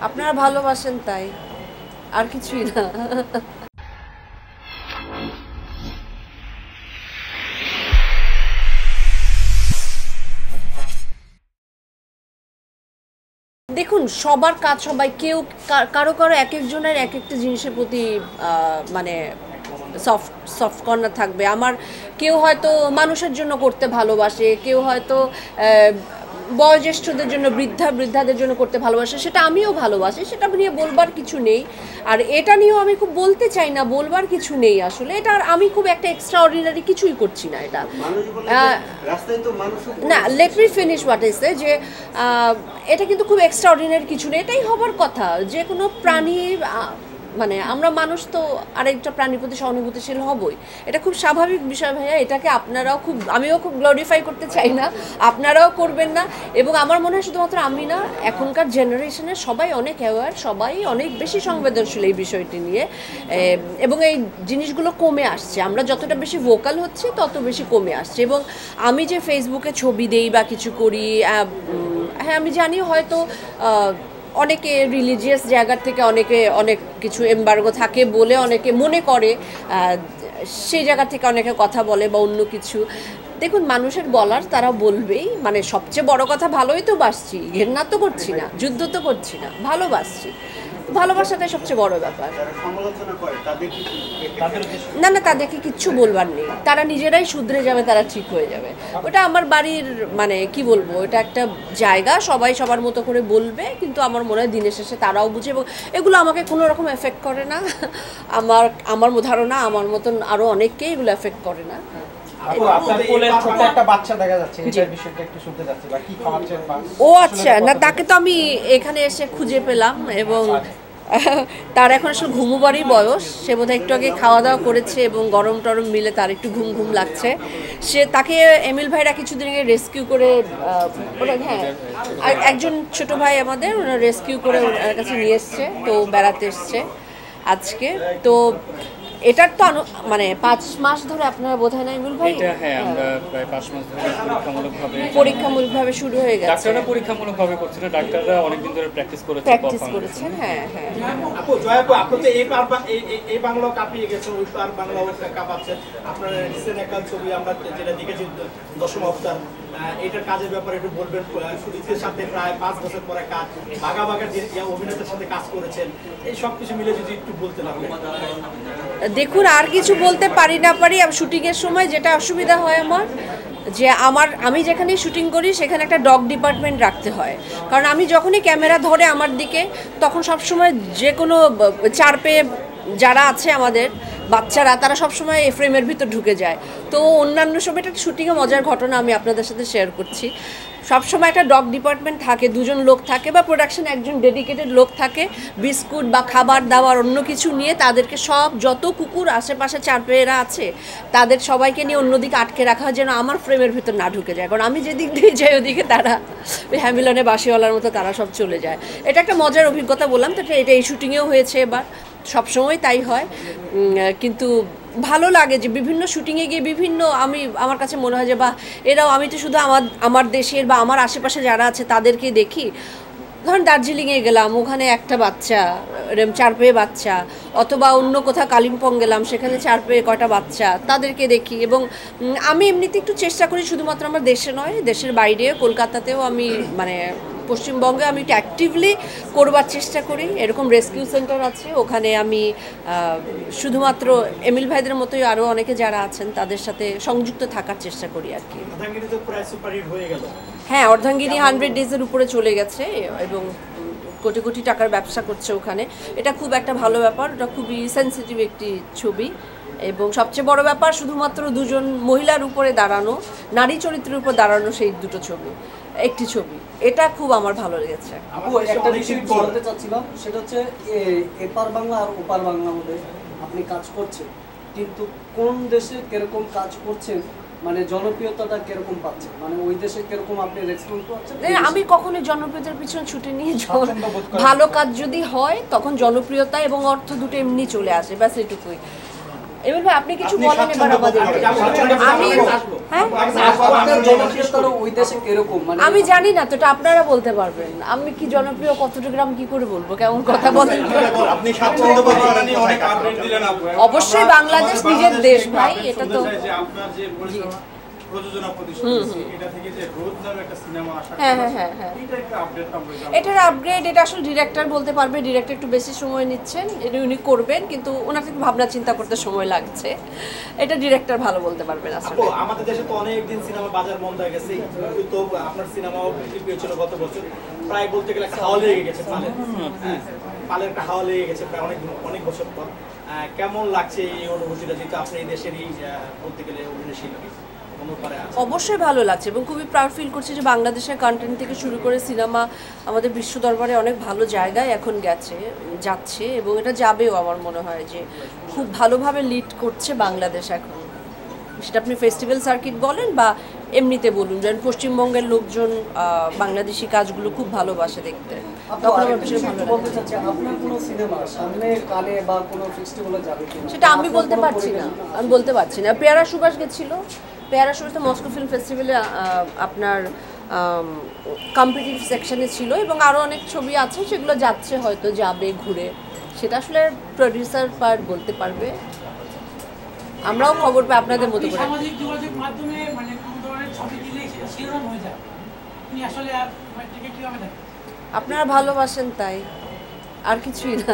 আপনারা ভালোবাসেন তাই, আর কিছুই না। দেখুন, সবার কাজ সবাই, কেউ কারো কারো এক একজনের এক একটা জিনিসের প্রতি মানে সফট সফট কর্নার থাকবে। আমার কেউ হয়তো মানুষের জন্য করতে ভালোবাসে, কেউ হয়তো বয়োজ্যেষ্ঠদের জন্য, বৃদ্ধাদের জন্য করতে ভালোবাসে, সেটা আমিও ভালোবাসি, সেটা নিয়ে বলবার কিছু নেই। আর এটা নিয়েও আমি খুব বলতে চাই না, বলবার কিছু নেই আসলে। এটা আর আমি খুব একটা এক্সট্রা অর্ডিনারি কিছুই করছি না এটা। না, let me finish what is যে এটা কিন্তু খুব এক্সট্রা অর্ডিনারি কিছু নেই, এটাই হবার কথা। যে কোনো প্রাণী, মানে আমরা মানুষ তো আরেকটা প্রাণীর প্রতি সহানুভূতিশীল হবই, এটা খুব স্বাভাবিক বিষয় ভাইয়া। এটাকে আপনারাও খুব, আমিও খুব গ্লোরিফাই করতে চাই না, আপনারাও করবেন না। এবং আমার মনে হয় শুধুমাত্র আমি না, এখনকার জেনারেশনের সবাই অনেক অ্যাওয়ার, সবাই অনেক বেশি সংবেদনশীল এই বিষয়টি নিয়ে। এবং এই জিনিসগুলো কমে আসছে, আমরা যতটা বেশি ভোকাল হচ্ছি তত বেশি কমে আসছে। এবং আমি যে ফেসবুকে ছবি দেই বা কিছু করি, হ্যাঁ আমি জানি হয়তো অনেকে রিলিজিয়াস জায়গার থেকে অনেক কিছু এমবার্গো থাকে বলে অনেকে মনে করে, সেই জায়গা থেকে অনেকে কথা বলে বা অন্য কিছু। দেখুন, মানুষের বলার তারা বলবেই, মানে সবচেয়ে বড় কথা, ভালোই তো বাসছি, ঘেন্না তো করছি না, যুদ্ধ তো করছি না, ভালোবাসছি। ভালোবাসাটাই সবচেয়ে বড় ব্যাপার। না না, তাদেরকে কিচ্ছু বলবার নেই, তারা নিজেরাই শুধরে যাবে, তারা ঠিক হয়ে যাবে। ওটা আমার বাড়ির, মানে কি বলবো, এটা একটা জায়গা, সবাই সবার মতো করে বলবে, কিন্তু আমার মনে হয় দিনের শেষে তারাও বুঝে, এবং এগুলো আমাকে কোনো রকম এফেক্ট করে না। আমার ধারণা আমার মতন আরও অনেককে এগুলো এফেক্ট করে না। ও আচ্ছা, না তাকে তো আমি এখানে এসে খুঁজে পেলাম, এবং তার এখন আসলে ঘুমোবারই বয়স, সে বোধহয় একটু আগে খাওয়া দাওয়া করেছে এবং গরম টরম মিলে তার একটু ঘুম ঘুম লাগছে। তাকে এমিল ভাইরা কিছুদিন আগে রেস্কিউ করে, হ্যাঁ একজন ছোট ভাই আমাদের, ওনারা রেস্কিউ করে ওনার কাছে নিয়ে এসছে, তো বেড়াতে এসছে আজকে। তো এটার তো মানে 5 মাস ধরে আপনারা বোধহয় না এমুল ভাই? হ্যাঁ, আমরা প্রায় 5 মাস ধরে পরীক্ষামূলকভাবে শুরু হয়ে গেছে। ডাক্তাররা পরীক্ষামূলকভাবে করছে না, ডাক্তাররা অনেকদিন ধরে প্র্যাকটিস করেছেন। হ্যাঁ হ্যাঁ। আপু জয় আপু, আপনি তো এই বাংলা কাঁপিয়ে গেছেন, ওই আর বাংলা অবস্থা কাঁপাচ্ছেন। আপনার রিসেন্ট একটা ছবি আমরা যেটা দেখেছি, 10ম অবতার, এটার কাজের ব্যাপারে একটু বলবেন। সুদীপের সাথে প্রায় 5 বছর পরে কাজ, বাঘাবাঘার যে অভিনেতার সাথে কাজ করেছেন, এই সব কিছু মিলে যদি একটু বলতে লাগবেন। দেখুন, আর কিছু বলতে পারি না পারি, শুটিংয়ের সময় যেটা অসুবিধা হয় আমার, যে আমি যেখানে শুটিং করি সেখানে একটা ডগ ডিপার্টমেন্ট রাখতে হয়। কারণ আমি যখনই ক্যামেরা ধরে আমার দিকে, তখন সবসময় যে কোনো চারপেয়ে যারা আছে আমাদের বাচ্চারা, তারা সবসময় ফ্রেমের ভিতর ঢুকে যায়। তো অন্যান্য সময় একটা শুটিংয়ে মজার ঘটনা আমি আপনাদের সাথে শেয়ার করছি। সবসময় একটা ডগ ডিপার্টমেন্ট থাকে, 2জন লোক থাকে, বা প্রোডাকশনে একজন ডেডিকেটেড লোক থাকে, বিস্কুট বা খাবার দাবার অন্য কিছু নিয়ে তাদেরকে, সব যত কুকুর আশেপাশে চারপেয়েরা আছে তাদের সবাইকে নিয়ে অন্যদিকে আটকে রাখা হয়, যেন আমার ফ্রেমের ভিতর না ঢুকে যায়। কারণ আমি যেদিক দিয়ে যাই ওদিকে তারা ওই হ্যামিলনে বাসিওয়ালার মতো তারা সব চলে যায়। এটা একটা মজার অভিজ্ঞতা বললাম, তো এটা এই শুটিংয়েও হয়েছে এবার, সবসময় তাই হয়। কিন্তু ভালো লাগে যে বিভিন্ন শুটিংয়ে গিয়ে আমার কাছে মনে হয় যে বাহ, এরাও, আমি তো শুধু আমার দেশের বা আমার আশেপাশে যারা আছে তাদেরকে দেখি। ধরুন দার্জিলিংয়ে গেলাম, ওখানে একটা বাচ্চা, চারপেয়ে বাচ্চা, অথবা অন্য কোথাও কালিম্পং গেলাম, সেখানে চারপেয়ে কয়টা বাচ্চা, তাদেরকে দেখি। এবং আমি এমনিতে একটু চেষ্টা করি, শুধুমাত্র আমার দেশে নয়, দেশের বাইরেও, কলকাতাতেও আমি, মানে পশ্চিমবঙ্গে আমি একটু অ্যাক্টিভলি করবার চেষ্টা করি। এরকম রেস্কিউ সেন্টার আছে, ওখানে আমি শুধুমাত্র এমিল ভাইদের মতোই আরও অনেকে যারা আছেন তাদের সাথে সংযুক্ত থাকার চেষ্টা করি আর কি। হ্যাঁ, অর্ধাঙ্গিনী 100 ডেজের উপরে চলে গেছে, এবং কোটি কোটি টাকার ব্যবসা করছে ওখানে। এটা খুব একটা ভালো ব্যাপার, ওটা খুবই সেন্সিটিভ একটি ছবি। এবং সবচেয়ে বড় ব্যাপার, শুধুমাত্র 2জন মহিলার উপরে দাঁড়ানো, নারী চরিত্রের উপর দাঁড়ানো সেই একটি ছবি, এটা খুব আমার ভালো লেগেছে। একটা বিষয় বলতে চাচ্ছিলাম, সেটা হচ্ছে এপার বাংলা আর ওপার বাংলা মধ্যে আপনি কাজ করছেন, কিন্তু কোন দেশে কিরকম কাজ করছেন, মানে জনপ্রিয়তাটা কিরকম পাচ্ছেন, মানে ওই দেশে কিরকম আপনি রেসপন্স পাচ্ছেন? আমি কখনোই জনপ্রিয়তার পিছনে ছুটে নিয়ে, ভালো কাজ যদি হয় তখন জনপ্রিয়তা এবং অর্থ দুটো এমনি চলে আসে, ব্যাস এটুকুই। এবার ভাই আপনি কিছু আপনি বলেন এবার আমাদের আমি হ্যাঁ আপনার জনপ্রিয়তা ওই দেশে কিরকম মানে আমি জানি না তো এটা আপনারা বলতে পারবেন। আমি কি জনপ্রিয় কতটুকু আমি কি করে বলবো, কেমন কথা বলেন। আপনি স্বাচ্ছন্দ্য বোধ করেন অনেক আপডেট দিলেন আপু। অবশ্যই বাংলাদেশ নিজের দেশ ভাই, এটা তো যে আপনার যে প্রযোজনা প্রতিষ্ঠান এটা থেকে যে রোদ নামে একটা সিনেমা আসা হ্যাঁ হ্যাঁ হ্যাঁ হ্যাঁ এটা একটা আপডেট আমরা এটার আপগ্রেড, এটা আসলে ডিরেক্টর বলতে পারবে। ডিরেক্টর একটু বেশি সময় নিচ্ছেন, এটা উনি করবেন, কিন্তু ওনার একটু ভাবনা চিন্তা করতে সময় লাগছে। এটা ডিরেক্টর ভালো বলতে পারবেন আসলে। আপু, আমাদের দেশে তো অনেকদিন সিনেমা বাজার বন্ধ হয়ে গেছে, তো আপনার সিনেমাও বৃদ্ধি পেয়েছিল গত বছর, প্রায় বলতে গেলে একটা হাওয়া লেগে গেছে পালের। হ্যাঁ, পালের একটা হাওয়া লেগে গেছে প্রায় অনেক বছর পর। কেমন লাগছে এই অনুভূতিটা, যেহেতু আপনি এই দেশেরই বলতে গেলে অভিনয় শিল্পী? অবশ্যই ভালো লাগছে এবং খুবই প্রাউড ফিল করছি যে বাংলাদেশের কন্টেন্ট থেকে শুরু করে সিনেমা আমাদের বিশ্ব দরবারে অনেক ভালো জায়গায় এখন যাচ্ছে এবং এটা যাবেও। আমার মনে হয় যে খুব ভালোভাবে লিড করছে বাংলাদেশ এখন, সেটা আপনি ফেস্টিভ্যাল সার্কিট বলেন বা এমনিতে বলুন। যেন পশ্চিমবঙ্গের লোকজন বাংলাদেশি কাজগুলো খুব ভালোবাসে দেখতে, তখন আমার ভীষণ ভালো লাগে। বলতে চাচ্ছি আপনার কোনো সিনেমা সামনে কানে বা কোনো ফেস্টিভ্যালে যাবে কিনা সেটা আমি বলতে পারছি না, আমি বলতে পারছি না। পেয়ারা সুভাষ গেছিল, পেয়ারা সুভাষ তো মস্কো ফিল্ম ফেস্টিভ্যালে আপনার কম্পিটিটিভ সেকশনে ছিল এবং আরও অনেক ছবি আছে সেগুলো যাচ্ছে, হয়তো যাবে ঘুরে। সেটা আসলে প্রডিউসার পার্ট বলতে পারবে, আমরাও খবর পাই আপনাদের মতো করে। সামাজিক যোগাযোগ মাধ্যমে মানে কোন ধরনের ছবি দিলে সেটা শিরোনাম হয়ে যায়, আপনি আসলে এটাকে কিভাবে দেখেন? আপনারা ভালোবাসেন তাই, আর কিছুই না।